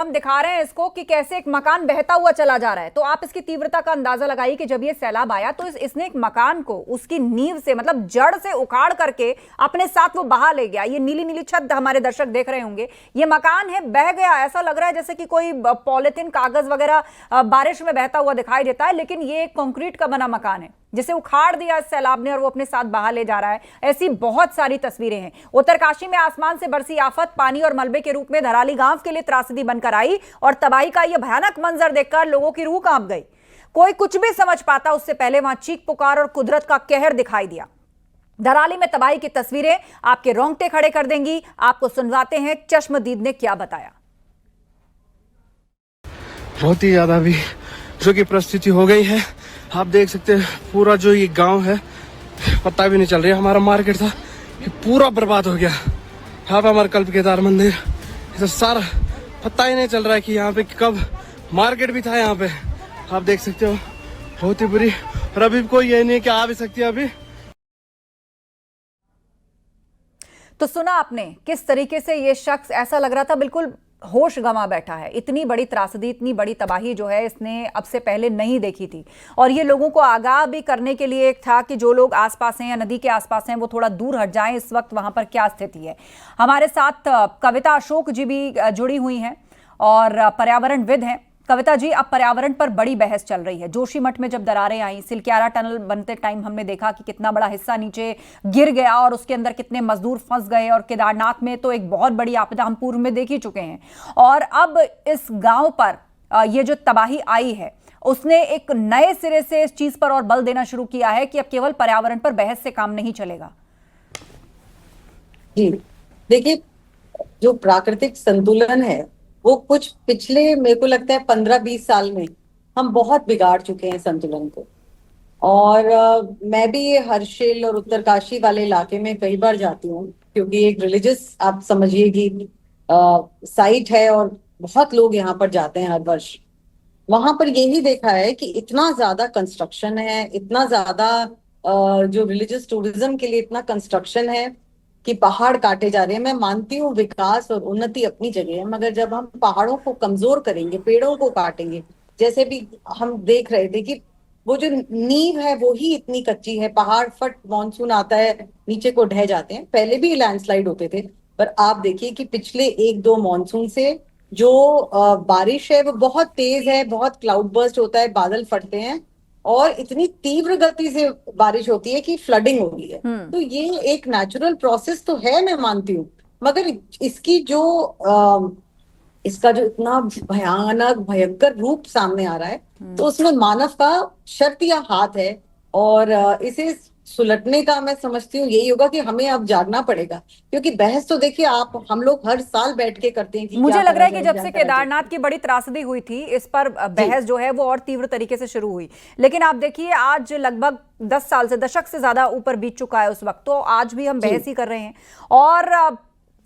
हम दिखा रहे हैं इसको कि कैसे एक मकान बहता हुआ चला जा रहा है। तो आप इसकी तीव्रता का अंदाजा लगाइए कि जब ये सैलाब आया तो इसने एक मकान को उसकी नींव से मतलब जड़ से उखाड़ करके अपने साथ वो बहा ले गया। ये नीली नीली छत हमारे दर्शक देख रहे होंगे, ये मकान है बह गया। ऐसा लग रहा है जैसे कि कोई पॉलिथीन कागज वगैरह बारिश में बहता हुआ दिखाई देता है, लेकिन ये एक कंक्रीट का बना मकान है जिसे उखाड़ दिया इस सैलाब ने और वो अपने साथ बहा ले जा रहा है। ऐसी बहुत सारी तस्वीरें हैं। उत्तरकाशी में आसमान से बरसी आफत पानी और मलबे के रूप में धराली गांव के लिए त्रासदी बनकर आई और तबाही का यह भयानक मंजर देखकर लोगों की रूह कांप गई। कोई कुछ भी समझ पाता उससे पहले वहां चीख पुकार और कुदरत का कहर दिखाई दिया। धराली में तबाही की तस्वीरें आपके रोंगटे खड़े कर देंगी। आपको सुनवाते हैं चश्मदीद ने क्या बताया। बहुत ही ज्यादा भी जो की परिस्थिति हो गई है, आप देख सकते हैं पूरा जो ये गांव है पता भी नहीं चल रहा। हमारा मार्केट था ये पूरा बर्बाद हो गया। यहाँ पे हमारा कल्प केदार मंदिर तो सारा पता ही नहीं चल रहा है कि यहाँ पे कब मार्केट भी था। यहाँ पे आप देख सकते हो बहुत ही बुरी, और अभी कोई ये नहीं है कि आ भी सकती है अभी। तो सुना आपने किस तरीके से ये शख्स, ऐसा लग रहा था बिल्कुल होश गंवा बैठा है। इतनी बड़ी त्रासदी, इतनी बड़ी तबाही जो है इसने अब से पहले नहीं देखी थी। और ये लोगों को आगाह भी करने के लिए एक था कि जो लोग आसपास हैं या नदी के आसपास हैं वो थोड़ा दूर हट जाएं, इस वक्त वहां पर क्या स्थिति है। हमारे साथ कविता अशोक जी भी जुड़ी हुई हैं और पर्यावरणविद हैं। कविता जी, अब पर्यावरण पर बड़ी बहस चल रही है। जोशीमठ में जब दरारें आई, सिलक्यारा टनल बनते टाइम हमने देखा कि कितना बड़ा हिस्सा नीचे गिर गया और उसके अंदर कितने मजदूर फंस गए, और केदारनाथ में तो एक बहुत बड़ी आपदा हम पूर्व में देख ही चुके हैं। और अब इस गांव पर ये जो तबाही आई है उसने एक नए सिरे से इस चीज पर और बल देना शुरू किया है कि अब केवल पर्यावरण पर बहस से काम नहीं चलेगा। जी देखिए, जो प्राकृतिक संतुलन है वो कुछ पिछले मेरे को लगता है 15-20 साल में हम बहुत बिगाड़ चुके हैं संतुलन को। और मैं भी ये हर्षिल और उत्तरकाशी वाले इलाके में कई बार जाती हूँ, क्योंकि एक रिलीजियस आप समझिए कि साइट है और बहुत लोग यहाँ पर जाते हैं हर वर्ष। वहां पर यही देखा है कि इतना ज्यादा कंस्ट्रक्शन है, इतना ज्यादा जो रिलीजियस टूरिज्म के लिए इतना कंस्ट्रक्शन है कि पहाड़ काटे जा रहे हैं। मैं मानती हूँ विकास और उन्नति अपनी जगह है, मगर जब हम पहाड़ों को कमजोर करेंगे, पेड़ों को काटेंगे, जैसे भी हम देख रहे थे कि वो जो नींव है वो ही इतनी कच्ची है, पहाड़ फट मानसून आता है नीचे को ढह जाते हैं। पहले भी लैंडस्लाइड होते थे, पर आप देखिए कि पिछले 1-2 मानसून से जो बारिश है वो बहुत तेज है, बहुत क्लाउड बर्स्ट होता है, बादल फटते हैं और इतनी तीव्र गति से बारिश होती है कि फ्लडिंग हो रही है। तो ये एक नेचुरल प्रोसेस तो है, मैं मानती हूँ, मगर इसकी जो इसका जो इतना भयानक भयंकर रूप सामने आ रहा है, तो उसमें मानव का शर्त या हाथ है। और इसे सुलटने का मैं समझती हूँ यही होगा कि हमें अब जागना पड़ेगा, क्योंकि बहस तो देखिए आप हम लोग हर साल बैठ के करते हैं कि मुझे लग रहा है कि जब से केदारनाथ की बड़ी त्रासदी हुई थी इस पर बहस जो है वो और तीव्र तरीके से शुरू हुई। लेकिन आप देखिए आज लगभग 10 साल से, दशक से ज्यादा ऊपर बीत चुका है उस वक्त, तो आज भी हम बहस ही कर रहे हैं। और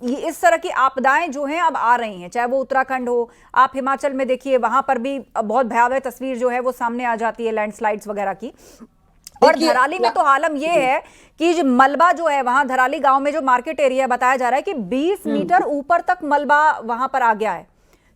ये इस तरह की आपदाएं जो हैं अब आ रही हैं, चाहे वो उत्तराखंड हो, आप हिमाचल में देखिए वहां पर भी बहुत भयावह तस्वीर जो है वो सामने आ जाती है लैंडस्लाइड्स वगैरह की। और धराली में तो हालम ये है कि जो मलबा जो है वहां धराली गांव में जो मार्केट एरिया बताया जा रहा है कि 20 मीटर ऊपर तक मलबा वहां पर आ गया है।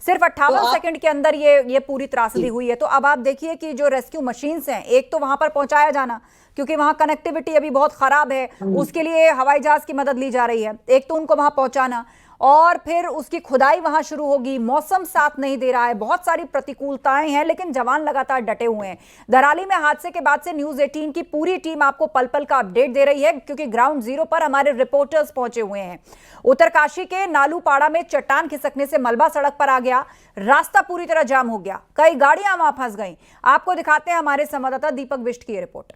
सिर्फ 58 सेकंड के अंदर ये पूरी त्रासदी हुई है। तो अब आप देखिए कि जो रेस्क्यू मशीन्स हैं, एक तो वहां पर पहुंचाया जाना, क्योंकि वहां कनेक्टिविटी अभी बहुत खराब है, उसके लिए हवाई जहाज की मदद ली जा रही है। एक तो उनको वहां पहुंचाना और फिर उसकी खुदाई वहां शुरू होगी। मौसम साथ नहीं दे रहा है, बहुत सारी प्रतिकूलताएं हैं, लेकिन जवान लगातार डटे हुए हैं। धराली में हादसे के बाद से न्यूज़ 18 की पूरी टीम आपको पल पल का अपडेट दे रही है, क्योंकि ग्राउंड जीरो पर हमारे रिपोर्टर्स पहुंचे हुए हैं। उत्तरकाशी के नालूपाड़ा में चट्टान खिसकने से मलबा सड़क पर आ गया, रास्ता पूरी तरह जाम हो गया, कई गाड़ियां वहां फंस गई। आपको दिखाते हैं हमारे संवाददाता दीपक बिष्ट की रिपोर्ट।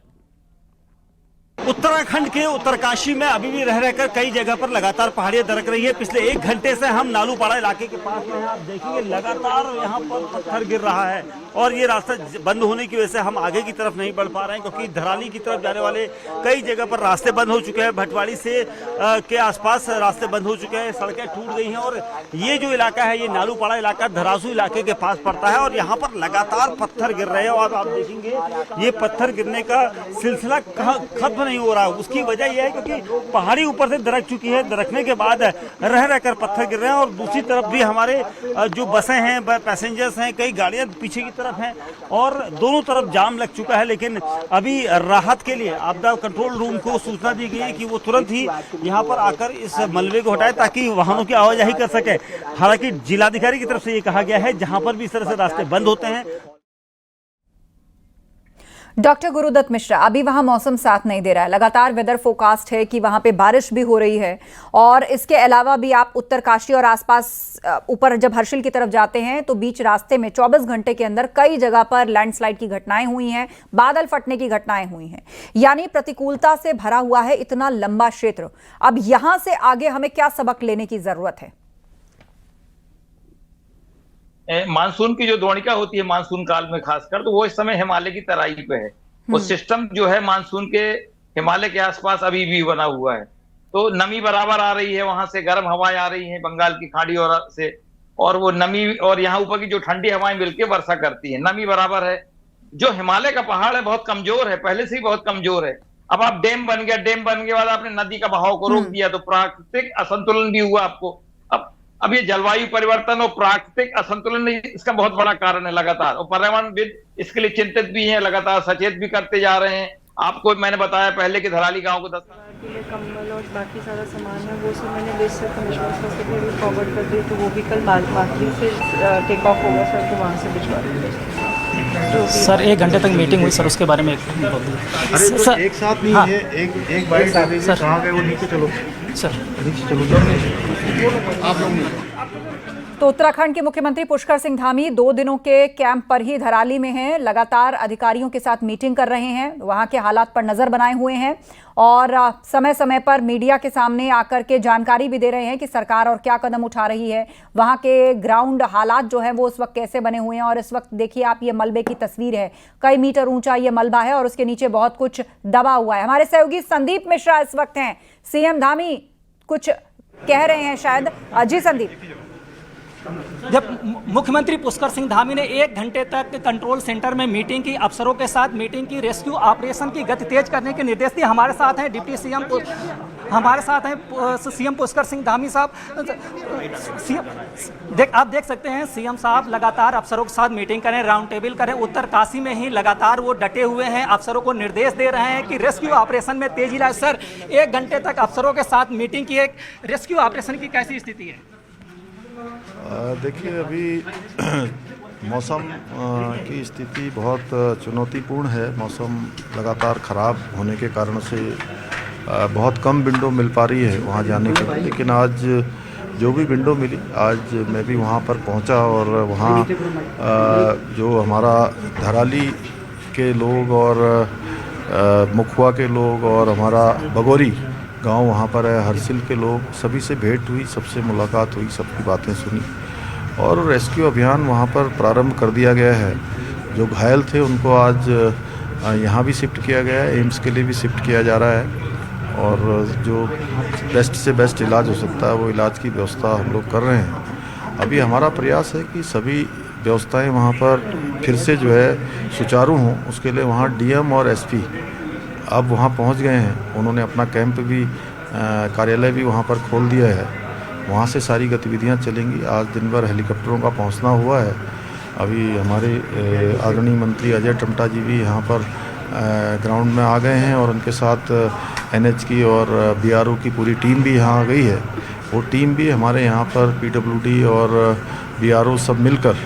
उत्तराखंड के उत्तरकाशी में अभी भी रह रहकर कई जगह पर लगातार पहाड़ियां दरक रही है। पिछले 1 घंटे से हम नालूपाड़ा इलाके के पास में हैं। आप देखेंगे लगातार यहाँ पर पत्थर गिर रहा है और ये रास्ता बंद होने की वजह से हम आगे की तरफ नहीं बढ़ पा रहे हैं, क्योंकि धराली की तरफ जाने वाले कई जगह पर रास्ते बंद हो चुके हैं। भटवाड़ी से के आसपास रास्ते बंद हो चुके हैं, सड़कें टूट गई हैं। और ये जो इलाका है ये नालूपाड़ा इलाका धरासू इलाके के पास पड़ता है और यहाँ पर लगातार पत्थर गिर रहे हैं। और आप देखेंगे ये पत्थर गिरने का सिलसिला खत्म ट्रांसफर नहीं हो रहा है। उसकी वजह यह है क्योंकि पहाड़ी ऊपर से दरक चुकी है, दरकने के बाद रह रहकर पत्थर गिर रहे हैं। और दूसरी तरफ भी हमारे जो बसें हैं, पैसेंजर्स हैं, कई गाड़ियां पीछे की तरफ हैं और दोनों तरफ जाम लग चुका है। लेकिन अभी राहत के लिए आपदा कंट्रोल रूम को सूचना दी गई है कि वो तुरंत ही यहाँ पर आकर इस मलबे को हटाए ताकि वाहनों की आवाजाही कर सके। हालांकि जिलाधिकारी की तरफ से ये कहा गया है जहां पर भी इस तरह से रास्ते बंद होते हैं। डॉक्टर गुरुदत्त मिश्रा, अभी वहां मौसम साथ नहीं दे रहा है, लगातार वेदर फोरकास्ट है कि वहां पे बारिश भी हो रही है और इसके अलावा भी आप उत्तरकाशी और आसपास ऊपर जब हर्षिल की तरफ जाते हैं तो बीच रास्ते में 24 घंटे के अंदर कई जगह पर लैंडस्लाइड की घटनाएं हुई हैं, बादल फटने की घटनाएं हुई हैं, यानी प्रतिकूलता से भरा हुआ है इतना लंबा क्षेत्र। अब यहां से आगे हमें क्या सबक लेने की जरूरत है? मानसून की जो द्रोणिका होती है मानसून काल में खासकर, तो वो इस समय हिमालय की तराई पे है। वो सिस्टम जो है मानसून के हिमालय के आसपास अभी भी बना हुआ है, तो नमी बराबर आ रही है, वहां से गर्म हवाएं आ रही हैं बंगाल की खाड़ी और वो नमी और यहाँ ऊपर की जो ठंडी हवाएं मिलकर वर्षा करती है, नमी बराबर है। जो हिमालय का पहाड़ है बहुत कमजोर है, पहले से ही बहुत कमजोर है। अब आप डैम बन गया, डैम बनने के बाद आपने नदी का बहाव को रोक दिया तो प्राकृतिक असंतुलन भी हुआ आपको। अब ये जलवायु परिवर्तन और प्राकृतिक असंतुलन इसका बहुत बड़ा कारण है लगातार, और पर्यावरणविद इसके लिए चिंतित भी हैं, लगातार सचेत भी करते जा रहे हैं। आपको मैंने बताया पहले कि धराली गांव को 10 कम्बल और बाकी सारा सामान है वो सब मैंने लिस्ट से कमिश्नर सर से भी फॉरवर्ड कर दी, तो वो भी कल मार्केट से टेक ऑफ होगा सर, तो वहाँ से भिजवा देंगे। सर 1 घंटे तक मीटिंग हुई सर, उसके बारे में बोल दीजिए। सर एक साथ नहीं है, एक बाइट आ गई सर, कहाँ गए वो? नीचे चलो सर, नीचे चलो आप लोग। तो उत्तराखंड के मुख्यमंत्री पुष्कर सिंह धामी 2 दिनों के कैंप पर ही धराली में हैं, लगातार अधिकारियों के साथ मीटिंग कर रहे हैं, वहां के हालात पर नजर बनाए हुए हैं और समय समय पर मीडिया के सामने आकर के जानकारी भी दे रहे हैं कि सरकार और क्या कदम उठा रही है, वहां के ग्राउंड हालात जो हैं वो उस वक्त कैसे बने हुए हैं। और इस वक्त देखिए आप, ये मलबे की तस्वीर है, कई मीटर ऊंचा ये मलबा है और उसके नीचे बहुत कुछ दबा हुआ है। हमारे सहयोगी संदीप मिश्रा इस वक्त हैं, सीएम धामी कुछ कह रहे हैं शायद। जी संदीप। जब मुख्यमंत्री पुष्कर सिंह धामी ने 1 घंटे तक कंट्रोल सेंटर में मीटिंग की, अफसरों के साथ मीटिंग की, रेस्क्यू ऑपरेशन की गति तेज करने के निर्देश दिए। हमारे साथ हैं डिप्टी सीएम, हमारे साथ हैं सीएम पुष्कर सिंह धामी साहब। आप देख सकते हैं सीएम साहब लगातार अफसरों के साथ मीटिंग करें, राउंड टेबल करें। उत्तरकाशी में ही लगातार वो डटे हुए हैं, अफसरों को निर्देश दे रहे हैं कि रेस्क्यू ऑपरेशन में तेजी लाए। सर 1 घंटे तक अफसरों के साथ मीटिंग की, एक रेस्क्यू ऑपरेशन की कैसी स्थिति है? देखिए अभी मौसम की स्थिति बहुत चुनौतीपूर्ण है। मौसम लगातार ख़राब होने के कारण से बहुत कम विंडो मिल पा रही है वहाँ जाने के लिए, लेकिन आज जो भी विंडो मिली, आज मैं भी वहाँ पर पहुँचा और वहाँ जो हमारा धराली के लोग और मुखवा के लोग और हमारा बगोरी गांव वहाँ पर है, हरसिल के लोग, सभी से भेंट हुई, सबसे मुलाकात हुई, सबकी बातें सुनी और रेस्क्यू अभियान वहाँ पर प्रारंभ कर दिया गया है। जो घायल थे उनको आज यहाँ भी शिफ्ट किया गया है, एम्स के लिए भी शिफ्ट किया जा रहा है और जो बेस्ट से बेस्ट इलाज हो सकता है वो इलाज की व्यवस्था हम लोग कर रहे हैं। अभी हमारा प्रयास है कि सभी व्यवस्थाएँ वहाँ पर फिर से जो है सुचारू हों, उसके लिए वहाँ डीएम और एसपी अब वहाँ पहुँच गए हैं। उन्होंने अपना कैंप भी, कार्यालय भी वहाँ पर खोल दिया है, वहाँ से सारी गतिविधियाँ चलेंगी। आज दिन भर हेलीकॉप्टरों का पहुँचना हुआ है। अभी हमारे आदरणीय मंत्री अजय टमटा जी भी यहाँ पर ग्राउंड में आ गए हैं और उनके साथ एनएच की और बीआरओ की पूरी टीम भी यहाँ आ गई है। वो टीम भी हमारे यहाँ पर पीडब्ल्यूडी और बीआरओ सब मिलकर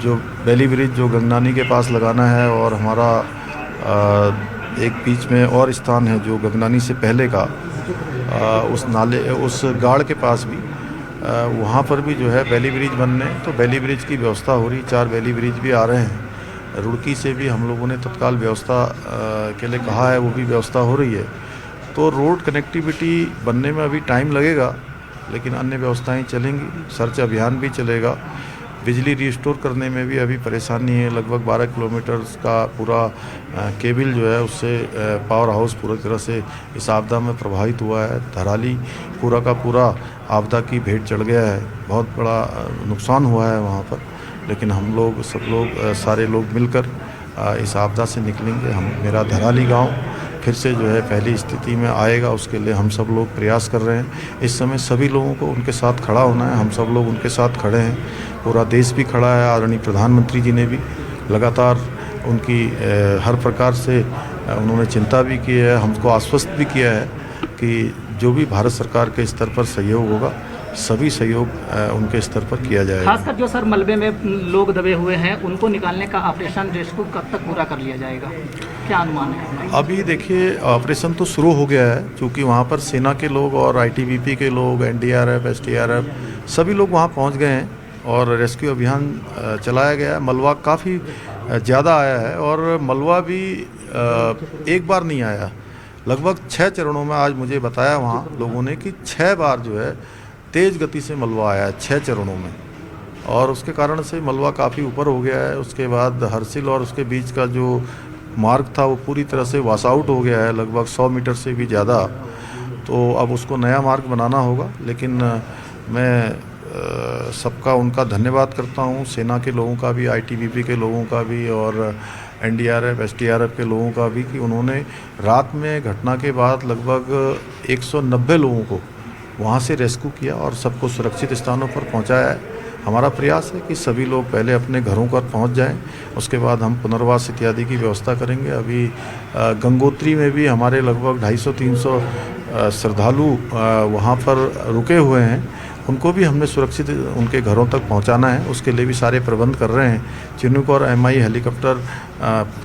जो बेली ब्रिज जो गंगनानी के पास लगाना है और हमारा एक बीच में और स्थान है जो गगनानी से पहले का उस नाले, उस गाड़ के पास भी वहाँ पर भी जो है बेली ब्रिज बनने, तो बेली ब्रिज की व्यवस्था हो रही। 4 बेली ब्रिज भी आ रहे हैं। रुड़की से भी हम लोगों ने तत्काल व्यवस्था के लिए कहा है, वो भी व्यवस्था हो रही है। तो रोड कनेक्टिविटी बनने में अभी टाइम लगेगा, लेकिन अन्य व्यवस्थाएं चलेंगी, सर्च अभियान भी चलेगा। बिजली रिस्टोर करने में भी अभी परेशानी है। लगभग 12 किलोमीटर का पूरा केबल जो है उससे पावर हाउस पूरी तरह से इस आपदा में प्रभावित हुआ है। धराली पूरा का पूरा आपदा की भेंट चढ़ गया है, बहुत बड़ा नुकसान हुआ है वहाँ पर, लेकिन हम लोग सब लोग सारे लोग मिलकर इस आपदा से निकलेंगे। मेरा धराली गांव फिर से जो है पहली स्थिति में आएगा, उसके लिए हम सब लोग प्रयास कर रहे हैं। इस समय सभी लोगों को उनके साथ खड़ा होना है, हम सब लोग उनके साथ खड़े हैं, पूरा देश भी खड़ा है। आदरणीय प्रधानमंत्री जी ने भी लगातार उनकी हर प्रकार से उन्होंने चिंता भी की है, हमको आश्वस्त भी किया है कि जो भी भारत सरकार के स्तर पर सहयोग होगा, सभी सहयोग उनके स्तर पर किया जाएगा। खासकर जो सर मलबे में लोग दबे हुए हैं उनको निकालने का ऑपरेशन रेस्क्यू कब तक पूरा कर लिया जाएगा, क्या अनुमान है? अभी देखिए ऑपरेशन तो शुरू हो गया है, क्योंकि वहाँ पर सेना के लोग और ITBP के लोग, NDRF, SDRF सभी लोग वहाँ पहुँच गए हैं और रेस्क्यू अभियान चलाया गया है। मलबा काफ़ी ज़्यादा आया है और मलबा भी एक बार नहीं आया, लगभग 6 चरणों में आज मुझे बताया वहाँ लोगों ने कि 6 बार जो है तेज़ गति से मलबा आया है 6 चरणों में, और उसके कारण से मलबा काफ़ी ऊपर हो गया है। उसके बाद हरसिल और उसके बीच का जो मार्ग था वो पूरी तरह से वॉश आउट हो गया है, लगभग 100 मीटर से भी ज़्यादा। तो अब उसको नया मार्ग बनाना होगा, लेकिन मैं सबका उनका धन्यवाद करता हूँ, सेना के लोगों का भी, ITBP के लोगों का भी और NDRF, SDRF के लोगों का भी, कि उन्होंने रात में घटना के बाद लगभग 190 लोगों को वहाँ से रेस्क्यू किया और सबको सुरक्षित स्थानों पर पहुँचाया है। हमारा प्रयास है कि सभी लोग पहले अपने घरों पर पहुँच जाएं, उसके बाद हम पुनर्वास इत्यादि की व्यवस्था करेंगे। अभी गंगोत्री में भी हमारे लगभग 250-300 श्रद्धालु वहाँ पर रुके हुए हैं, उनको भी हमने सुरक्षित उनके घरों तक पहुंचाना है, उसके लिए भी सारे प्रबंध कर रहे हैं। चिनूक और MI हेलीकॉप्टर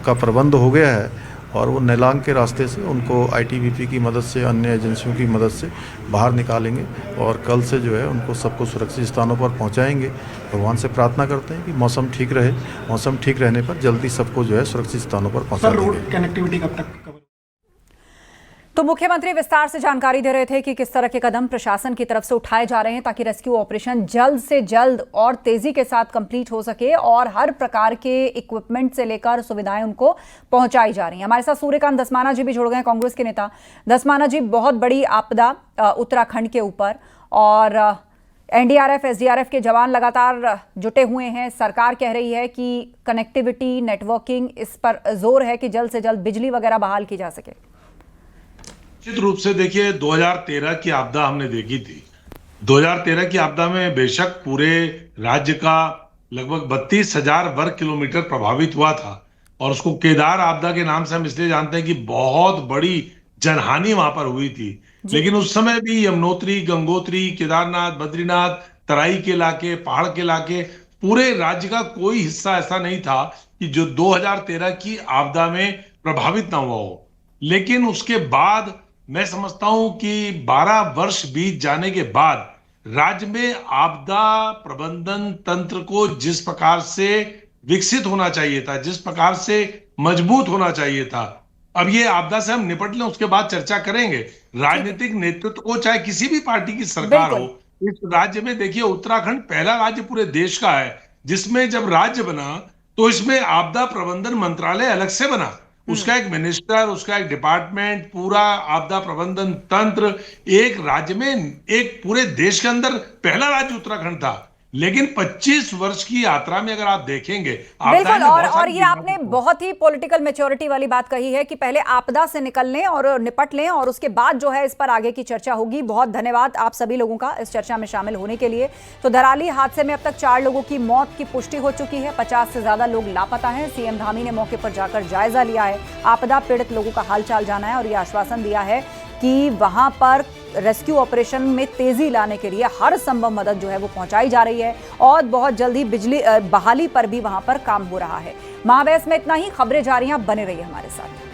का प्रबंध हो गया है और वो नेलांग के रास्ते से उनको ITBP की मदद से, अन्य एजेंसियों की मदद से बाहर निकालेंगे और कल से जो है उनको सबको सुरक्षित स्थानों पर पहुंचाएंगे। भगवान से प्रार्थना करते हैं कि मौसम ठीक रहे, मौसम ठीक रहने पर जल्दी सबको जो है सुरक्षित स्थानों पर पहुँचा देंगे। रोड कनेक्टिविटी कब तक? तो मुख्यमंत्री विस्तार से जानकारी दे रहे थे कि किस तरह के कदम प्रशासन की तरफ से उठाए जा रहे हैं ताकि रेस्क्यू ऑपरेशन जल्द से जल्द और तेजी के साथ कंप्लीट हो सके और हर प्रकार के इक्विपमेंट से लेकर सुविधाएं उनको पहुंचाई जा रही हैं। हमारे साथ सूर्यकांत धस्माना जी भी जुड़ गए, कांग्रेस के नेता। धस्माना जी, बहुत बड़ी आपदा उत्तराखंड के ऊपर और NDRF, SDRF के जवान लगातार जुटे हुए हैं। सरकार कह रही है कि कनेक्टिविटी, नेटवर्किंग, इस पर जोर है कि जल्द से जल्द बिजली वगैरह बहाल की जा सके। निश्चित रूप से देखिए 2013 की आपदा हमने देखी थी। 2013 की आपदा में बेशक पूरे राज्य का लगभग 32,000 वर्ग किलोमीटर प्रभावित हुआ था और उसको केदार आपदा के नाम से हम इसलिए जानते हैं कि बहुत बड़ी जनहानि वहां पर हुई थी। लेकिन उस समय भी यमुनोत्री, गंगोत्री, केदारनाथ, बद्रीनाथ, तराई के इलाके, पहाड़ के इलाके, पूरे राज्य का कोई हिस्सा ऐसा नहीं था कि जो 2013 की आपदा में प्रभावित ना हुआ हो। लेकिन उसके बाद मैं समझता हूं कि 12 वर्ष बीत जाने के बाद राज्य में आपदा प्रबंधन तंत्र को जिस प्रकार से विकसित होना चाहिए था, जिस प्रकार से मजबूत होना चाहिए था, अब ये आपदा से हम निपट लें, उसके बाद चर्चा करेंगे। राजनीतिक नेतृत्व को, चाहे किसी भी पार्टी की सरकार हो, इस राज्य में देखिए उत्तराखंड पहला राज्य पूरे देश का है जिसमें जब राज्य बना तो इसमें आपदा प्रबंधन मंत्रालय अलग से बना, उसका एक मिनिस्टर, उसका एक डिपार्टमेंट, पूरा आपदा प्रबंधन तंत्र एक राज्य में, एक पूरे देश के अंदर पहला राज्य उत्तराखंड था। लेकिन 25 वर्ष की यात्रा में अगर आप देखेंगे, बिल्कुल, और ये आपने बहुत ही पॉलिटिकल मैच्योरिटी वाली बात कही है कि पहले आपदा से निकल लें और निपट लें और उसके बाद जो है इस पर आगे की चर्चा होगी। बहुत धन्यवाद आप सभी लोगों का इस चर्चा में शामिल होने के लिए। तो धराली हादसे में अब तक 4 लोगों की मौत की पुष्टि हो चुकी है, 50 से ज्यादा लोग लापता हैं। CM धामी ने मौके पर जाकर जायजा लिया है, आपदा पीड़ित लोगों का हालचाल जाना है और ये आश्वासन दिया है कि वहां पर रेस्क्यू ऑपरेशन में तेजी लाने के लिए हर संभव मदद जो है वो पहुंचाई जा रही है और बहुत जल्दी बिजली बहाली पर भी वहां पर काम हो रहा है। महावैस में इतना ही, खबरें जारी हैं, बने रहिए हमारे साथ।